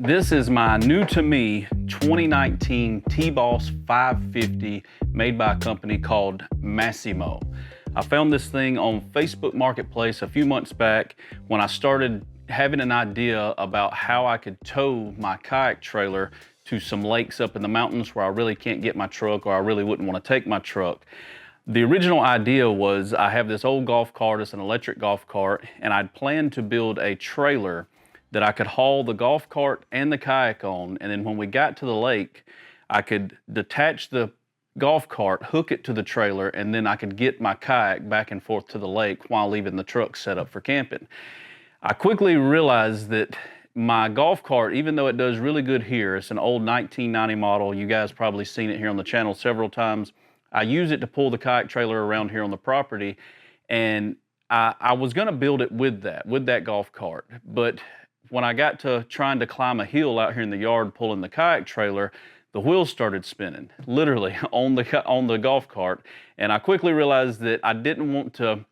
This is my new to me 2019 T-Boss 550 made by a company called Massimo. I found this thing on Facebook Marketplace a few months back when I started having an idea about how I could tow my kayak trailer to some lakes up in the mountains where I really can't get my truck, or I really wouldn't want to take my truck. The original idea was I have this old golf cart, it's an electric golf cart, and I'd planned to build a trailer that I could haul the golf cart and the kayak on, and then when we got to the lake, I could detach the golf cart, hook it to the trailer, and then I could get my kayak back and forth to the lake while leaving the truck set up for camping. I quickly realized that my golf cart, even though it does really good here, it's an old 1990 model, you guys probably seen it here on the channel several times. I use it to pull the kayak trailer around here on the property, and I was gonna build it with that golf cart, but when I got to trying to climb a hill out here in the yard pulling the kayak trailer, the wheels started spinning, literally on the golf cart. And I quickly realized that I didn't want to,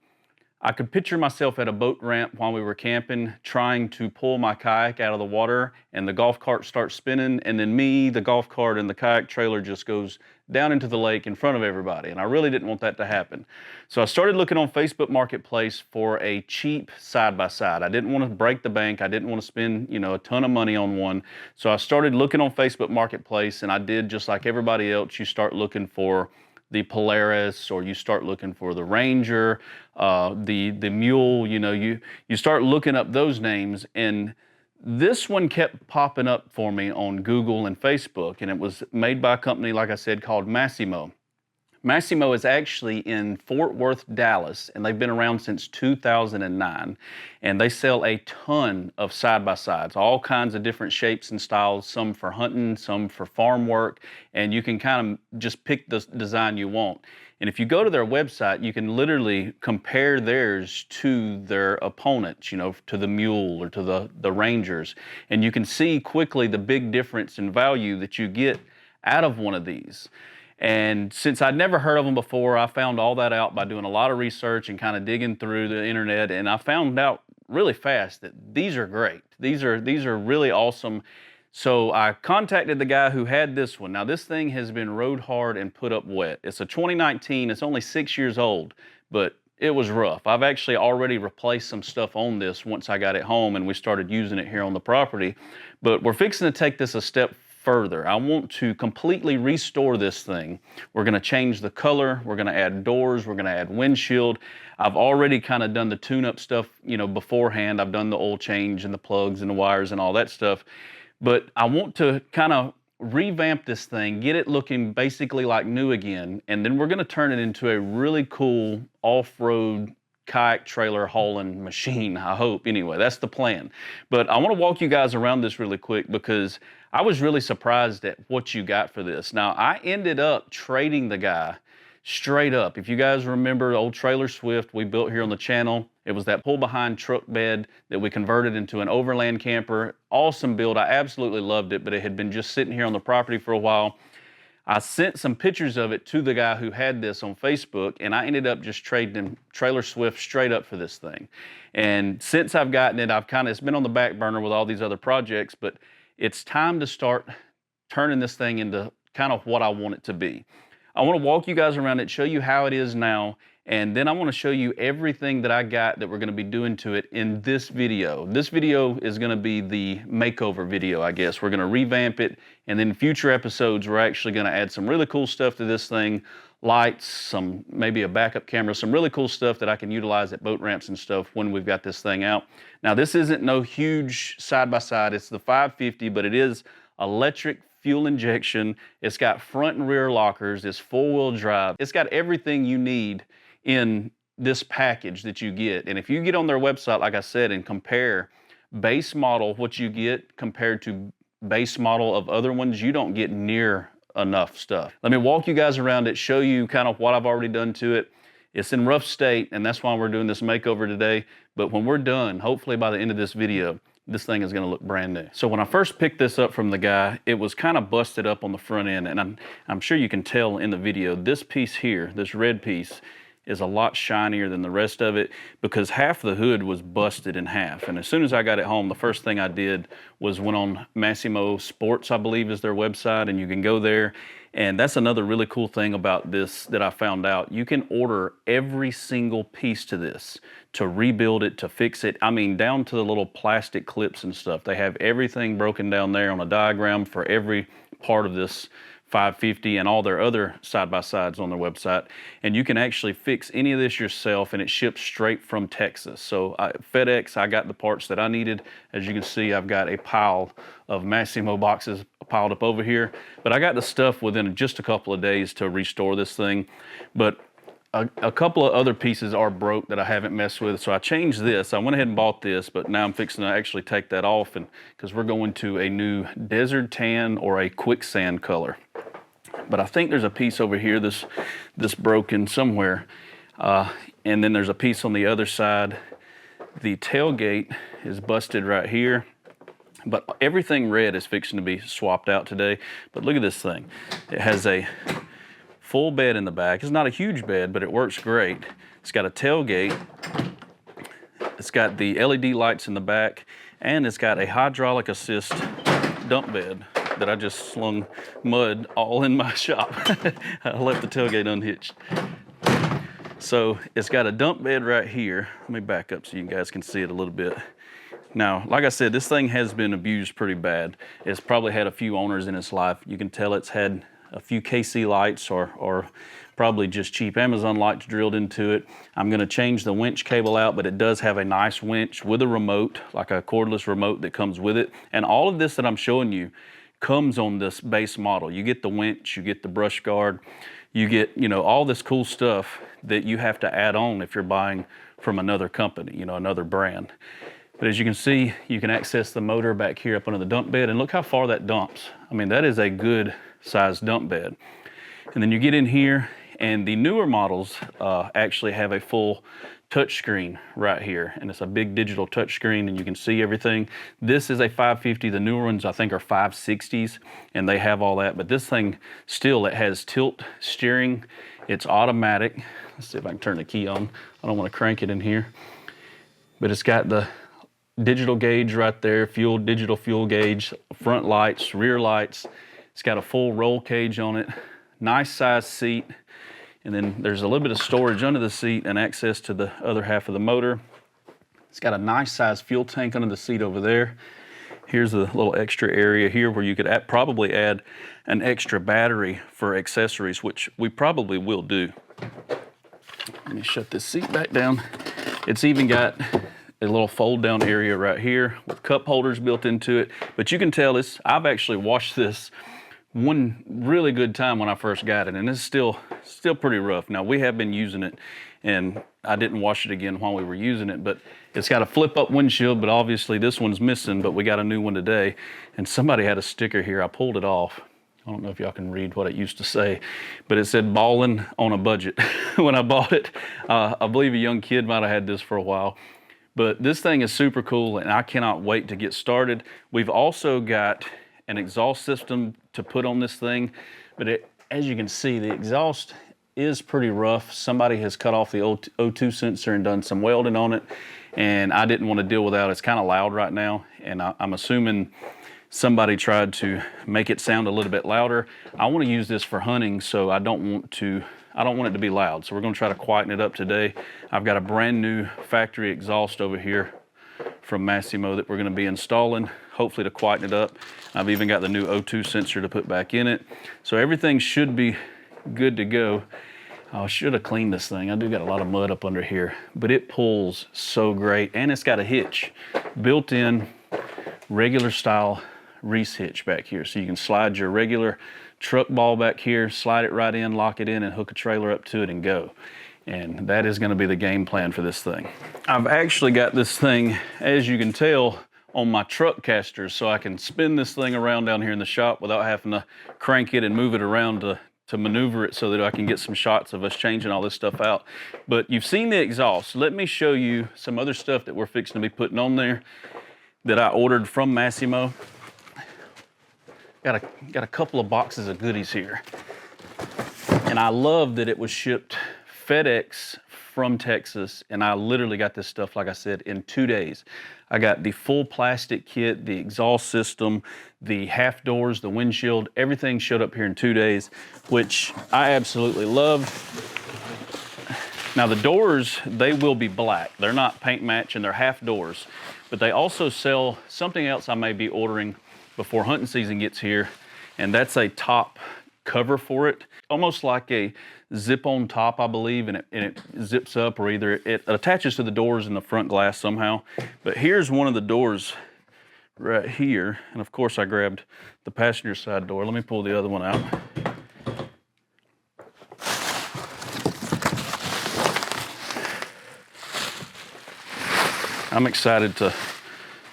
I could picture myself at a boat ramp while we were camping, trying to pull my kayak out of the water, and the golf cart starts spinning, and then me, the golf cart, and the kayak trailer just goes down into the lake in front of everybody. And I really didn't want that to happen. So I started looking on Facebook Marketplace for a cheap side-by-side. I didn't want to break the bank. I didn't want to spend, a ton of money on one. So I started looking on Facebook Marketplace, and I did just like everybody else. You start looking for the Polaris, or you start looking for the Ranger, the Mule, you start looking up those names, and this one kept popping up for me on Google and Facebook, and it was made by a company, like I said, called Massimo. Massimo is actually in Fort Worth, Dallas, and they've been around since 2009, and they sell a ton of side-by-sides, all kinds of different shapes and styles, some for hunting, some for farm work, and you can kind of just pick the design you want. And if you go to their website, you can literally compare theirs to their opponents, to the Mule or to the Rangers, and you can see quickly the big difference in value that you get out of one of these. And since I'd never heard of them before, I found all that out by doing a lot of research and kind of digging through the internet, and I found out really fast that these are great. These are really awesome. So I contacted the guy who had this one. Now this thing has been rode hard and put up wet. It's a 2019, it's only 6 years old, but it was rough. I've actually already replaced some stuff on this once I got it home and we started using it here on the property. But we're fixing to take this a step further. I want to completely restore this thing. We're gonna change the color, we're gonna add doors, we're gonna add windshield. I've already kind of done the tune-up stuff, beforehand. I've done the oil change and the plugs and the wires and all that stuff. But I want to kind of revamp this thing, get it looking basically like new again, and then we're gonna turn it into a really cool off-road kayak trailer hauling machine, I hope. Anyway, that's the plan. But I want to walk you guys around this really quick because I was really surprised at what you got for this. Now, I ended up trading the guy straight up. If you guys remember the old Trailer Swift we built here on the channel, it was that pull-behind truck bed that we converted into an overland camper. Awesome build. I absolutely loved it, but it had been just sitting here on the property for a while. I sent some pictures of it to the guy who had this on Facebook, and I ended up just trading Trailer Swift straight up for this thing. And since I've gotten it, it's been on the back burner with all these other projects, but it's time to start turning this thing into kind of what I want it to be. I want to walk you guys around it, show you how it is now, and then I want to show you everything that I got that we're going to be doing to it in this video. This video is going to be the makeover video, I guess. We're going to revamp it, and then future episodes, we're actually going to add some really cool stuff to this thing. Lights, maybe a backup camera, some really cool stuff that I can utilize at boat ramps and stuff when we've got this thing out. Now, this isn't no huge side-by-side. It's the 550, but it is electric fuel injection. It's got front and rear lockers. It's four-wheel drive. It's got everything you need in this package that you get. And if you get on their website, like I said, and compare base model, what you get compared to base model of other ones, you don't get near enough stuff. Let me walk you guys around it, show you kind of what I've already done to it. It's in rough state, and that's why we're doing this makeover today. But when we're done, hopefully by the end of this video, this thing is gonna look brand new. So when I first picked this up from the guy, it was kind of busted up on the front end, and I'm sure you can tell in the video, this piece here, this red piece, is a lot shinier than the rest of it because half the hood was busted in half. And as soon as I got it home, the first thing I did was went on Massimo Sports, I believe is their website, and you can go there. And that's another really cool thing about this that I found out. You can order every single piece to this, to rebuild it, to fix it. I mean, down to the little plastic clips and stuff. They have everything broken down there on a diagram for every part of this 550 and all their other side-by-sides on their website. And you can actually fix any of this yourself, and it ships straight from Texas. So FedEx, I got the parts that I needed. As you can see, I've got a pile of Massimo boxes piled up over here. But I got the stuff within just a couple of days to restore this thing. But a couple of other pieces are broke that I haven't messed with, so I changed this. I went ahead and bought this, but now I'm fixing to actually take that off, and because we're going to a new desert tan or a quicksand color. But I think there's a piece over here this broken somewhere, and then there's a piece on the other side. The tailgate is busted right here, but everything red is fixing to be swapped out today. But look at this thing. It has a full bed in the back. It's not a huge bed, but it works great. It's got a tailgate. It's got the LED lights in the back, and it's got a hydraulic assist dump bed that I just slung mud all in my shop. I left the tailgate unhitched. So it's got a dump bed right here. Let me back up so you guys can see it a little bit. Now, like I said, this thing has been abused pretty bad. It's probably had a few owners in its life. You can tell it's had a few KC lights or probably just cheap Amazon lights drilled into it. I'm gonna change the winch cable out, but it does have a nice winch with a remote, like a cordless remote that comes with it. And all of this that I'm showing you comes on this base model. You get the winch, you get the brush guard, you get, you know, all this cool stuff that you have to add on if you're buying from another company, you know, another brand. But as you can see, you can access the motor back here up under the dump bed, and look how far that dumps. I mean, that is a good size dump bed. And then you get in here, and the newer models actually have a full touch screen right here, and it's a big digital touch screen, and you can see everything. This is a 550. The newer ones I think are 560s, and they have all that. But this thing still, it has tilt steering. It's automatic. Let's see if I can turn the key on. I don't want to crank it in here, but it's got the digital gauge right there, digital fuel gauge, front lights, rear lights. It's got a full roll cage on it, nice size seat, and then there's a little bit of storage under the seat and access to the other half of the motor. It's got a nice size fuel tank under the seat over there. Here's a little extra area here where you could probably add an extra battery for accessories, which we probably will do. Let me shut this seat back down. It's even got a little fold down area right here with cup holders built into it. But you can tell I've actually washed this one really good time when I first got it, and it's still pretty rough. Now, we have been using it, and I didn't wash it again while we were using it, but it's got a flip up windshield, but obviously this one's missing, but we got a new one today. And somebody had a sticker here. I pulled it off. I don't know if y'all can read what it used to say, but it said "ballin' on a budget" when I bought it. I believe a young kid might have had this for a while. But this thing is super cool, and I cannot wait to get started. We've also got an exhaust system to put on this thing, but as you can see, the exhaust is pretty rough. Somebody has cut off the O2 sensor and done some welding on it, and I didn't want to deal with that. It's kind of loud right now, and I'm assuming somebody tried to make it sound a little bit louder. I want to use this for hunting, so I don't want it to be loud. So we're going to try to quieten it up today. I've got a brand new factory exhaust over here from Massimo that we're going to be installing, hopefully to quieten it up. I've even got the new O2 sensor to put back in it. So everything should be good to go. I should have cleaned this thing. I do got a lot of mud up under here, but it pulls so great. And it's got a hitch, built-in regular style Reese hitch back here. So you can slide your regular truck ball back here, slide it right in, lock it in, and hook a trailer up to it and go. And that is going to be the game plan for this thing. I've actually got this thing, as you can tell, on my truck casters, so I can spin this thing around down here in the shop without having to crank it and move it around to maneuver it so that I can get some shots of us changing all this stuff out. But you've seen the exhaust. Let me show you some other stuff that we're fixing to be putting on there that I ordered from Massimo. Got a couple of boxes of goodies here. And I love that it was shipped FedEx from Texas, and I literally got this stuff, like I said, in 2 days. I got the full plastic kit, the exhaust system, the half doors, the windshield, everything showed up here in 2 days, which I absolutely loved. Now the doors, they will be black. They're not paint match and they're half doors, but they also sell something else I may be ordering before hunting season gets here, and that's a top cover for it, almost like a zip-on top, I believe, and it zips up, or either it attaches to the doors in the front glass somehow. But here's one of the doors right here, and of course I grabbed the passenger side door. Let me pull the other one out. I'm excited to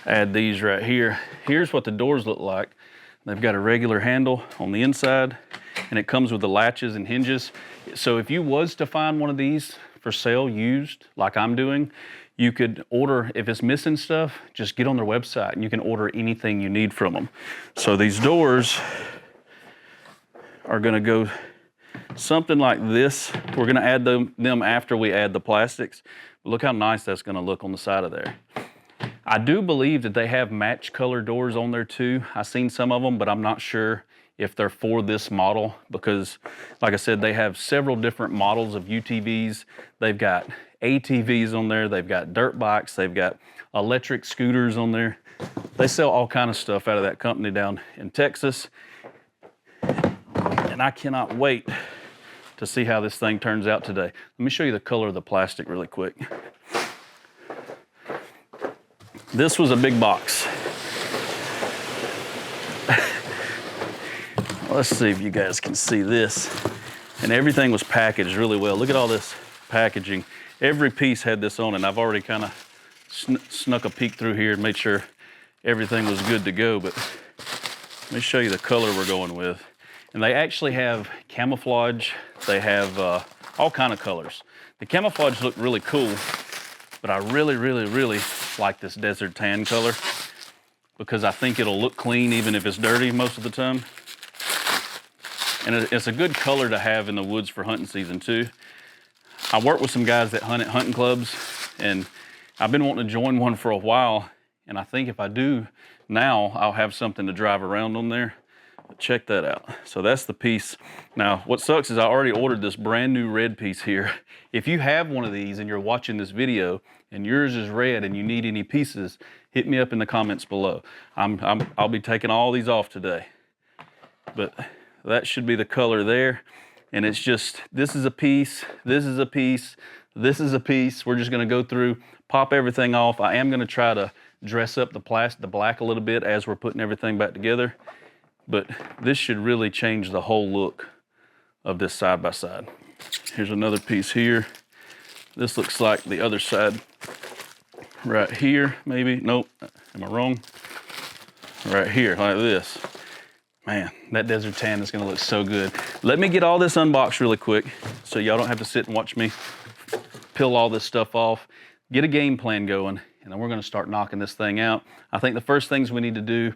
add these right here. Here's what the doors look like. They've got a regular handle on the inside, and it comes with the latches and hinges. So if you was to find one of these for sale used, like I'm doing, you could order, if it's missing stuff, just get on their website and you can order anything you need from them. So these doors are gonna go something like this. We're gonna add them after we add the plastics. But look how nice that's gonna look on the side of there. I do believe that they have match color doors on there too. I've seen some of them, but I'm not sure if they're for this model, because like I said, they have several different models of UTVs. They've got ATVs on there, they've got dirt bikes, they've got electric scooters on there. They sell all kind of stuff out of that company down in Texas. And I cannot wait to see how this thing turns out today. Let me show you the color of the plastic really quick. This was a big box. Let's see if you guys can see this. And everything was packaged really well. Look at all this packaging. Every piece had this on it, and I've already kind of snuck a peek through here and made sure everything was good to go. But let me show you the color we're going with. And they actually have camouflage. They have all kind of colors. The camouflage looked really cool, but I really like this desert tan color because I think it'll look clean even if it's dirty most of the time. And it's a good color to have in the woods for hunting season too. I work with some guys that hunt at hunting clubs, and I've been wanting to join one for a while, and I think if I do now, I'll have something to drive around on there. But check that out. So that's the piece. Now, what sucks is I already ordered this brand new red piece here. If you have one of these and you're watching this video and yours is red and you need any pieces, hit me up in the comments below. I'll be taking all these off today. But that should be the color there. And it's just, this is a piece, this is a piece, this is a piece. We're just gonna go through, pop everything off. I am gonna try to dress up the black a little bit as we're putting everything back together. But this should really change the whole look of this side by side. Here's another piece here. This looks like the other side right here, maybe. Nope, am I wrong? Right here, like this. Man, that desert tan is gonna look so good. Let me get all this unboxed really quick so y'all don't have to sit and watch me peel all this stuff off, get a game plan going, and then we're gonna start knocking this thing out. I think the first things we need to do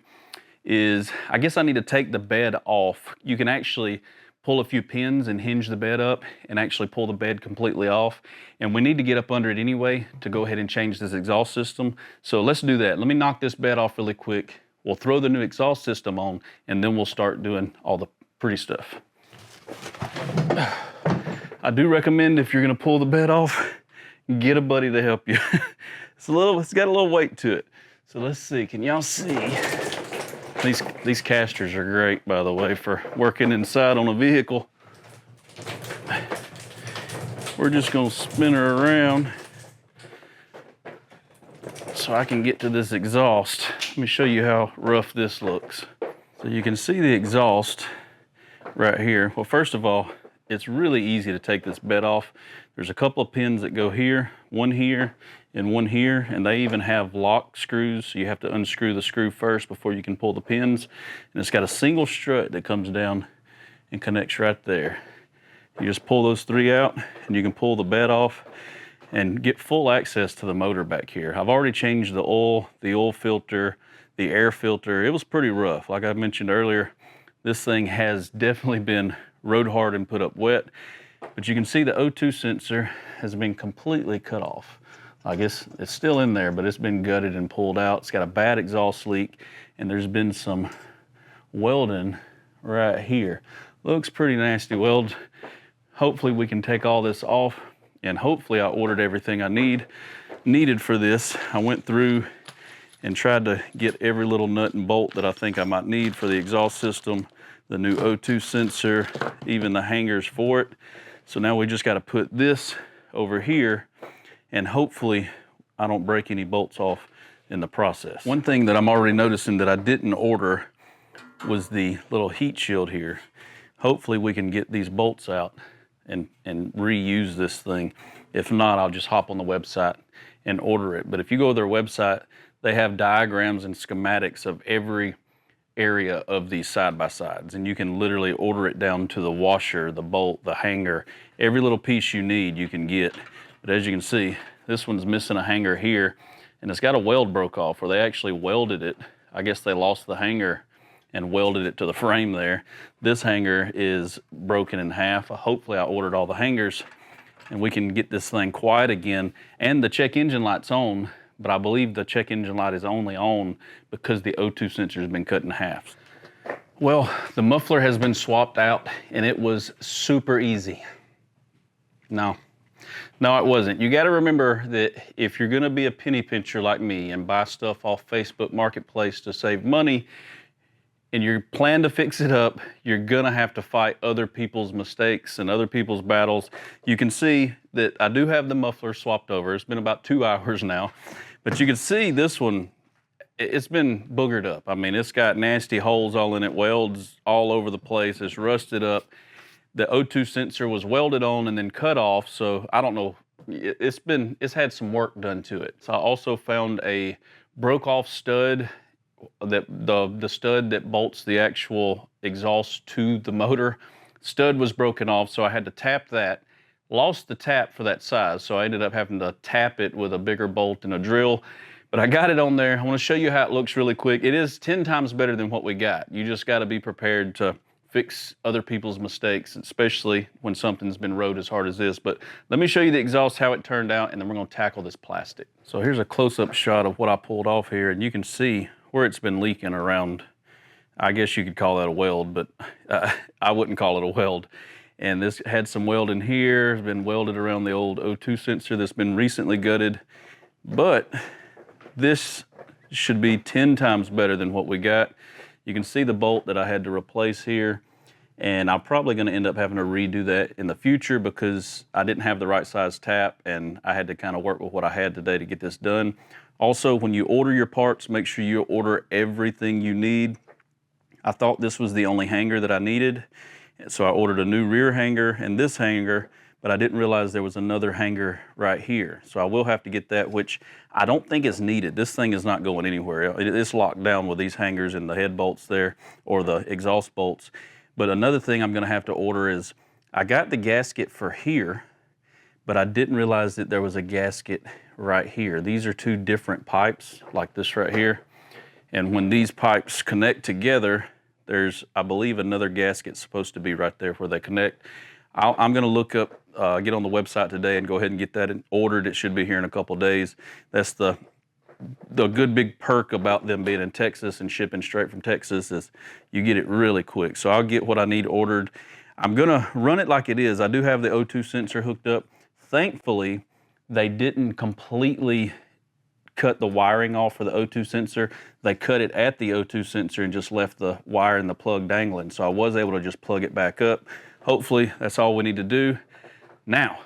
is, I guess I need to take the bed off. You can actually pull a few pins and hinge the bed up and actually pull the bed completely off. And we need to get up under it anyway to go ahead and change this exhaust system. So let's do that. Let me knock this bed off really quick. We'll throw the new exhaust system on, and then we'll start doing all the pretty stuff. I do recommend, if you're gonna pull the bed off, get a buddy to help you. It's got a little weight to it. So let's see, can y'all see? These casters are great, by the way, for working inside on a vehicle. We're just gonna spin her around so I can get to this exhaust. Let me show you how rough this looks. So you can see the exhaust right here. Well, first of all, it's really easy to take this bed off. There's a couple of pins that go here, one here, and they even have lock screws, so you have to unscrew the screw first before you can pull the pins. And it's got a single strut that comes down and connects right there. You just pull those three out, and you can pull the bed off and get full access to the motor back here. I've already changed the oil filter, the air filter. It was pretty rough. Like I mentioned earlier, this thing has definitely been rode hard and put up wet. But you can see the O2 sensor has been completely cut off. I guess it's still in there, but it's been gutted and pulled out. It's got a bad exhaust leak, and there's been some welding right here. Looks pretty nasty weld. Hopefully we can take all this off, and hopefully I ordered everything I needed for this. I went through and tried to get every little nut and bolt that I think I might need for the exhaust system, the new O2 sensor, even the hangers for it. So now we just got to put this over here, and hopefully I don't break any bolts off in the process. One thing that I'm already noticing that I didn't order was the little heat shield here. Hopefully we can get these bolts out and reuse this thing. If not, I'll just hop on the website and order it. But if you go to their website, they have diagrams and schematics of every area of these side-by-sides, and you can literally order it down to the washer, the bolt, the hanger. Every little piece you need you can get. But as you can see, this one's missing a hanger here, and it's got a weld broke off, or they actually welded it. I guess they lost the hanger and welded it to the frame there. This hanger is broken in half. Hopefully I ordered all the hangers and we can get this thing quiet again. And the check engine light's on, but I believe the check engine light is only on because the O2 sensor has been cut in half. Well, the muffler has been swapped out, and it was super easy. No, it wasn't. You gotta remember that if you're gonna be a penny pincher like me and buy stuff off Facebook Marketplace to save money, and you plan to fix it up, you're gonna have to fight other people's mistakes and other people's battles. You can see that I do have the muffler swapped over. It's been about 2 hours now, but you can see this one, it's been boogered up. I mean, it's got nasty holes all in it, welds all over the place, it's rusted up. The O2 sensor was welded on and then cut off, so I don't know, it's had some work done to it. So I also found a broke off stud, that the stud that bolts the actual exhaust to the motor. Stud was broken off, so I had to tap that. Lost the tap for that size, so I ended up having to tap it with a bigger bolt and a drill. But I got it on there. I want to show you how it looks really quick. It is 10 times better than what we got. You just got to be prepared to fix other people's mistakes, especially when something's been rode as hard as this. But let me show you the exhaust, how it turned out, and then we're going to tackle this plastic. So here's a close-up shot of what I pulled off here, and you can see where it's been leaking around. I guess you could call that a weld, but I wouldn't call it a weld. And this had some weld in here. It's been welded around the old O2 sensor that's been recently gutted. But this should be 10 times better than what we got. You can see the bolt that I had to replace here, and I'm probably going to end up having to redo that in the future because I didn't have the right size tap, and I had to kind of work with what I had today to get this done. Also, when you order your parts, make sure you order everything you need. I thought this was the only hanger that I needed, so I ordered a new rear hanger and this hanger, but I didn't realize there was another hanger right here. So I will have to get that, which I don't think is needed. This thing is not going anywhere. It's locked down with these hangers and the head bolts there, or the exhaust bolts. But another thing I'm gonna have to order is, I got the gasket for here, but I didn't realize that there was a gasket right here. These are two different pipes, like this right here. And when these pipes connect together, there's, I believe, another gasket supposed to be right there where they connect. I'm gonna look up, get on the website today and go ahead and get that ordered. It should be here in a couple days. That's the good big perk about them being in Texas and shipping straight from Texas, is you get it really quick. So I'll get what I need ordered. I'm gonna run it like it is. I do have the O2 sensor hooked up. Thankfully, they didn't completely cut the wiring off for the O2 sensor. They cut it at the O2 sensor and just left the wire and the plug dangling. So I was able to just plug it back up. Hopefully that's all we need to do. Now,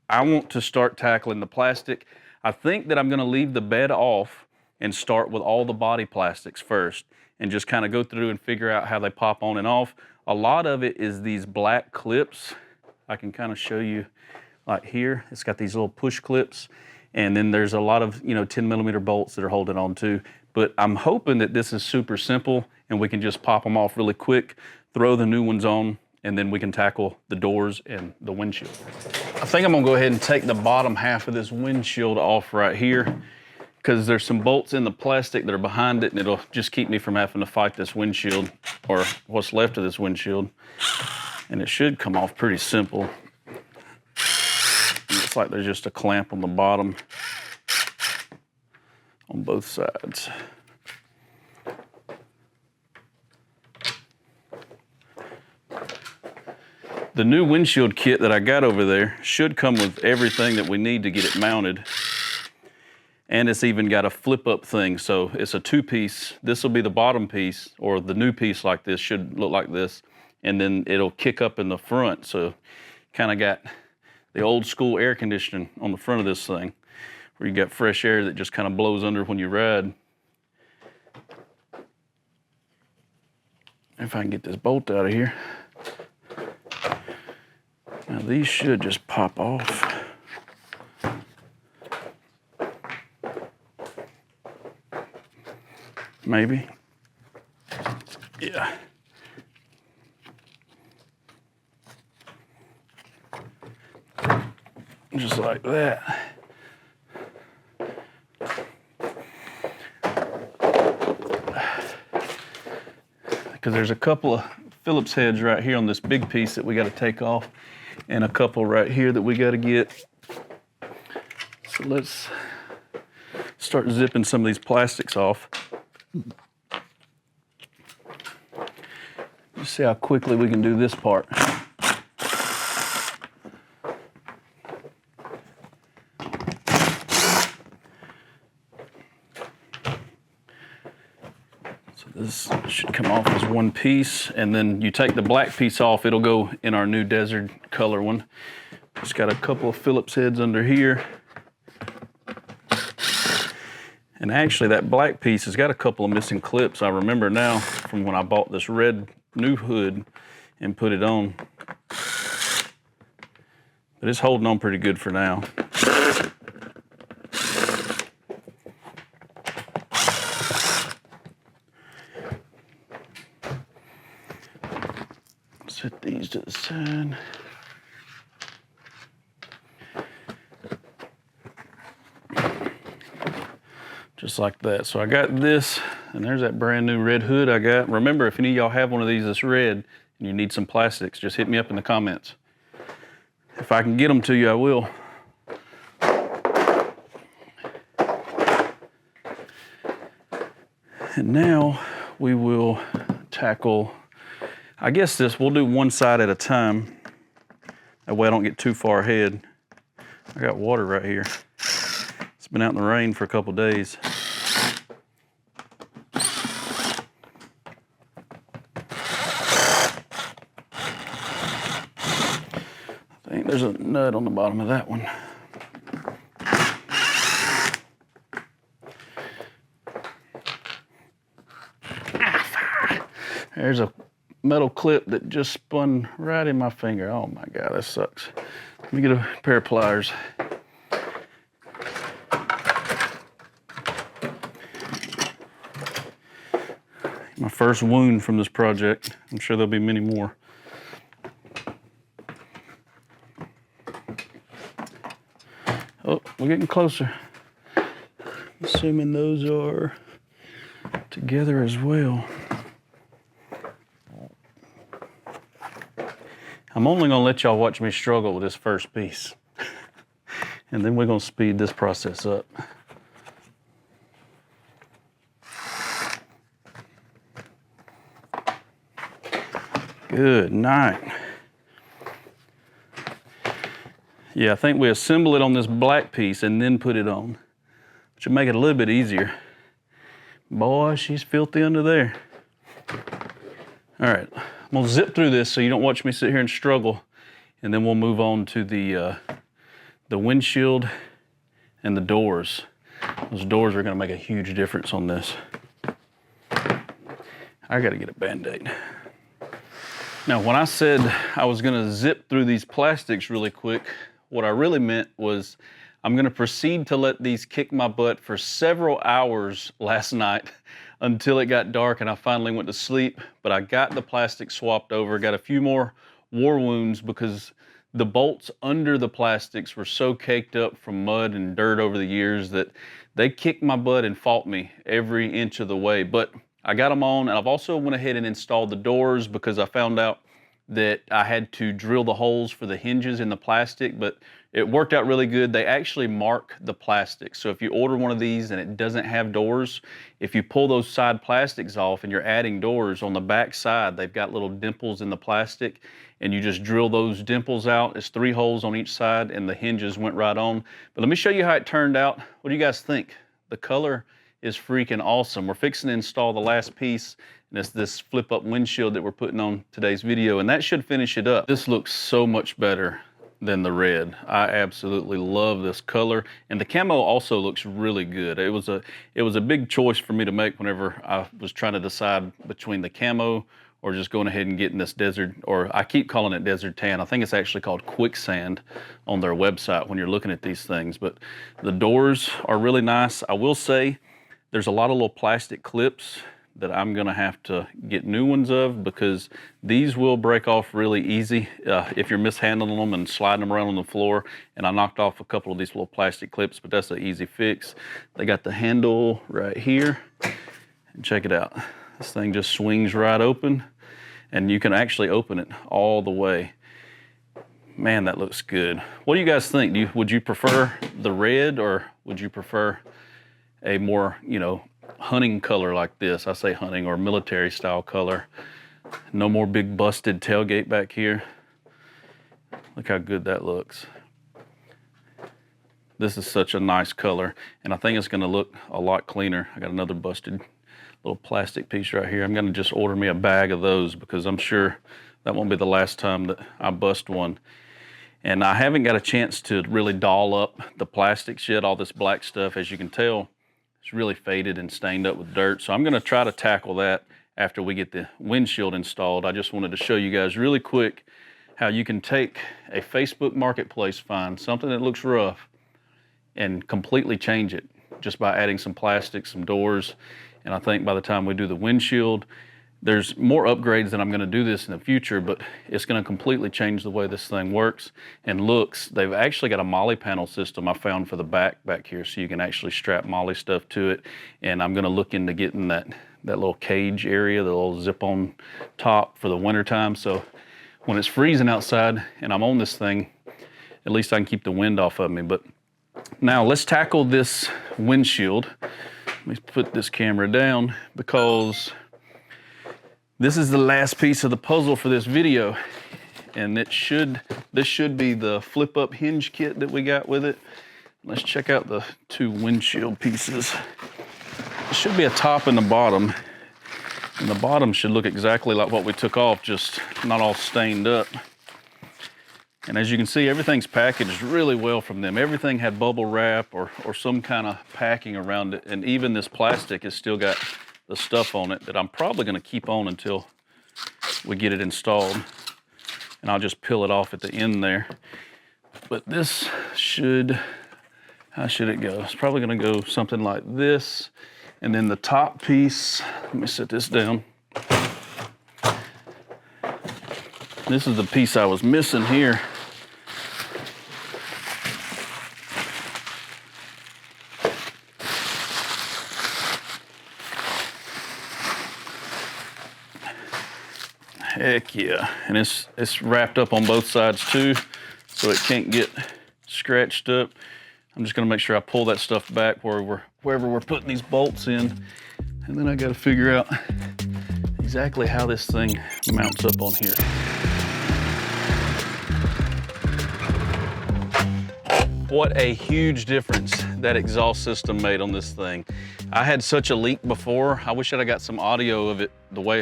I want to start tackling the plastic. I think that I'm gonna leave the bed off and start with all the body plastics first and just kind of go through and figure out how they pop on and off. A lot of it is these black clips. I can kind of show you, like here, it's got these little push clips, and then there's a lot of 10mm bolts that are holding on to. But I'm hoping that this is super simple and we can just pop them off really quick, throw the new ones on, and then we can tackle the doors and the windshield. I think I'm gonna go ahead and take the bottom half of this windshield off right here, because there's some bolts in the plastic that are behind it, and it'll just keep me from having to fight this windshield, or what's left of this windshield. And it should come off pretty simple. Looks like there's just a clamp on the bottom on both sides. The new windshield kit that I got over there should come with everything that we need to get it mounted. And it's even got a flip up thing. So it's a 2-piece. This will be the bottom piece, or the new piece like this should look like this. And then it'll kick up in the front. So kind of got the old school air conditioning on the front of this thing, where you got fresh air that just kind of blows under when you ride. If I can get this bolt out of here. Now these should just pop off. Maybe. Yeah. Just like that. Because there's a couple of Phillips heads right here on this big piece that we got to take off, and a couple right here that we got to get. So let's start zipping some of these plastics off. Let's see how quickly we can do this part. This should come off as one piece, and then you take the black piece off, it'll go in our new desert color one. Just got a couple of Phillips heads under here. And actually that black piece has got a couple of missing clips. I remember now from when I bought this red new hood and put it on. But it's holding on pretty good for now. Set these to the side. Just like that. So I got this, and there's that brand new red hood I got. Remember, if any of y'all have one of these that's red and you need some plastics, just hit me up in the comments. If I can get them to you, I will. And now we will tackle, I guess we'll do one side at a time. That way I don't get too far ahead. I got water right here. It's been out in the rain for a couple days. I think there's a nut on the bottom of that one. There's a metal clip that just spun right in my finger. Oh my God, that sucks. Let me get a pair of pliers. My first wound from this project. I'm sure there'll be many more. Oh, we're getting closer. Assuming those are together as well. I'm only gonna let y'all watch me struggle with this first piece. And then we're gonna speed this process up. Good night. Yeah, I think we assemble it on this black piece and then put it on. Should make it a little bit easier. Boy, she's filthy under there. All right, I'm gonna zip through this so you don't watch me sit here and struggle, and then we'll move on to the windshield and the doors. Those doors are gonna make a huge difference on this. I gotta get a Band-Aid. Now, when I said I was gonna zip through these plastics really quick, what I really meant was I'm gonna proceed to let these kick my butt for several hours last night until it got dark and I finally went to sleep. But I got the plastic swapped over, got a few more war wounds because the bolts under the plastics were so caked up from mud and dirt over the years that they kicked my butt and fought me every inch of the way. But I got them on, and I've also went ahead and installed the doors because I found out that I had to drill the holes for the hinges in the plastic, but it worked out really good. They actually mark the plastic. So if you order one of these and it doesn't have doors, if you pull those side plastics off and you're adding doors on the back side, they've got little dimples in the plastic, and you just drill those dimples out. It's 3 holes on each side and the hinges went right on. But let me show you how it turned out. What do you guys think? The color is freaking awesome. We're fixing to install the last piece, and it's this flip up windshield that we're putting on today's video, and that should finish it up. This looks so much better than the red. I absolutely love this color, and the camo also looks really good. It was a big choice for me to make whenever I was trying to decide between the camo or just going ahead and getting this desert, or I keep calling it desert tan. I think it's actually called quicksand on their website when you're looking at these things. But the doors are really nice. I will say there's a lot of little plastic clips that I'm gonna have to get new ones of, because these will break off really easy if you're mishandling them and sliding them around on the floor. And I knocked off a couple of these little plastic clips, but that's an easy fix. They got the handle right here, and check it out. This thing just swings right open, and you can actually open it all the way. Man, that looks good. What do you guys think? Would you prefer the red, or would you prefer a more, hunting color like this? I say hunting or military style color. No more big busted tailgate back here. Look how good that looks. This is such a nice color, and I think it's gonna look a lot cleaner. I got another busted little plastic piece right here. I'm gonna just order me a bag of those, because I'm sure that won't be the last time that I bust one. And I haven't got a chance to really doll up the plastics yet. All this black stuff, as you can tell, it's really faded and stained up with dirt. So I'm gonna try to tackle that after we get the windshield installed. I just wanted to show you guys really quick how you can take a Facebook Marketplace find, something that looks rough, and completely change it just by adding some plastic, some doors. And I think by the time we do the windshield, there's more upgrades that I'm gonna do this in the future, but it's gonna completely change the way this thing works and looks. They've actually got a molly panel system I found for the back here, so you can actually strap molly stuff to it. And I'm gonna look into getting that little cage area, the little zip-on top for the winter time. So when it's freezing outside and I'm on this thing, at least I can keep the wind off of me. But now let's tackle this windshield. Let me put this camera down, because this is the last piece of the puzzle for this video. And this should be the flip up hinge kit that we got with it. Let's check out the 2 windshield pieces. There should be a top and a bottom. And the bottom should look exactly like what we took off, just not all stained up. And as you can see, everything's packaged really well from them. Everything had bubble wrap or some kind of packing around it. And even this plastic has still got the stuff on it that I'm probably gonna keep on until we get it installed. And I'll just peel it off at the end there. But this should, how should it go? It's probably gonna go something like this. And then the top piece, let me set this down. This is the piece I was missing here. Heck yeah, and it's wrapped up on both sides too, so it can't get scratched up. I'm just gonna make sure I pull that stuff back wherever we're putting these bolts in, and then I gotta figure out exactly how this thing mounts up on here. What a huge difference that exhaust system made on this thing. I had such a leak before. I wish I'd have got some audio of it,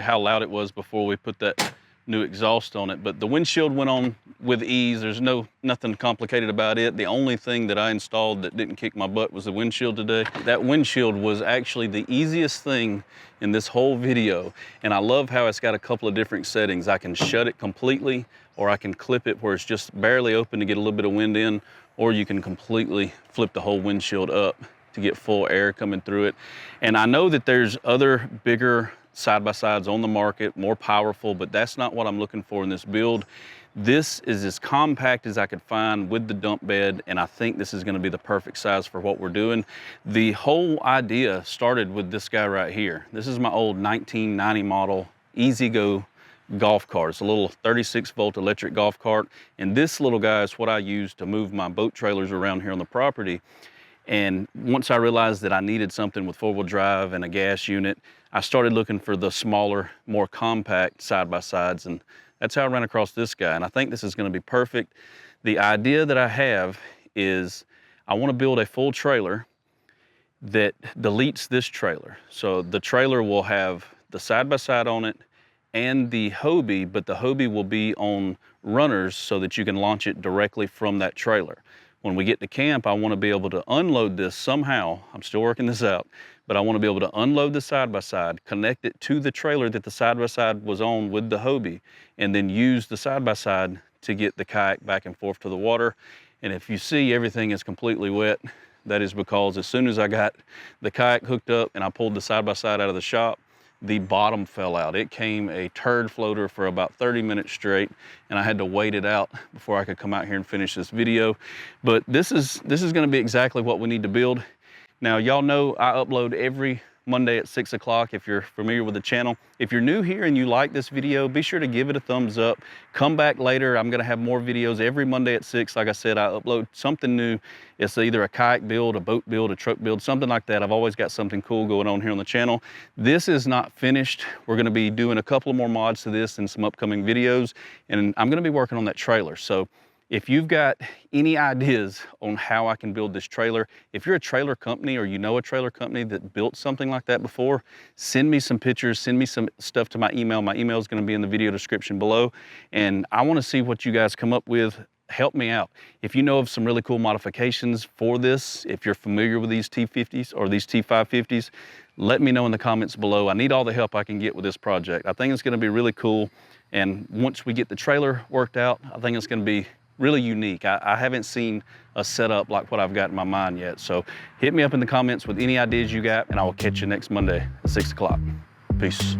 how loud it was before we put that new exhaust on it. But the windshield went on with ease. There's nothing complicated about it. The only thing that I installed that didn't kick my butt was the windshield today. That windshield was actually the easiest thing in this whole video. And I love how it's got a couple of different settings. I can shut it completely, or I can clip it where it's just barely open to get a little bit of wind in, or you can completely flip the whole windshield up to get full air coming through it. And I know that there's other bigger side-by-sides on the market, more powerful, but that's not what I'm looking for in this build. This is as compact as I could find with the dump bed, and I think this is gonna be the perfect size for what we're doing. The whole idea started with this guy right here. This is my old 1990 model E-Z-Go golf cart. It's a little 36-volt electric golf cart. And this little guy is what I use to move my boat trailers around here on the property. And once I realized that I needed something with 4-wheel drive and a gas unit, I started looking for the smaller, more compact side-by-sides, and that's how I ran across this guy. And I think this is going to be perfect. The idea that I have is I want to build a full trailer that deletes this trailer. So the trailer will have the side-by-side on it and the Hobie, but the Hobie will be on runners so that you can launch it directly from that trailer. When we get to camp, I want to be able to unload this somehow. I'm still working this out, but I want to be able to unload the side-by-side, connect it to the trailer that the side-by-side was on with the Hobie, and then use the side-by-side to get the kayak back and forth to the water. And if you see everything is completely wet, that is because as soon as I got the kayak hooked up and I pulled the side-by-side out of the shop, the bottom fell out. It came a turd floater for about 30 minutes straight, and I had to wait it out before I could come out here and finish this video. But this is gonna be exactly what we need to build. Now, y'all know I upload every Monday at 6 o'clock if you're familiar with the channel. If you're new here and you like this video, be sure to give it a thumbs up. Come back later. I'm gonna have more videos every Monday at 6. Like I said, I upload something new. It's either a kayak build, a boat build, a truck build, something like that. I've always got something cool going on here on the channel. This is not finished. We're gonna be doing a couple of more mods to this in some upcoming videos, and I'm gonna be working on that trailer. So if you've got any ideas on how I can build this trailer, if you're a trailer company or you know a trailer company that built something like that before, send me some pictures, send me some stuff to my email. My email is going to be in the video description below, and I want to see what you guys come up with. Help me out. If you know of some really cool modifications for this, if you're familiar with these T50s or these T550s, let me know in the comments below. I need all the help I can get with this project. I think it's going to be really cool, and once we get the trailer worked out, I think it's going to be really unique. I haven't seen a setup like what I've got in my mind yet. So hit me up in the comments with any ideas you got, and I will catch you next Monday at 6 o'clock. Peace.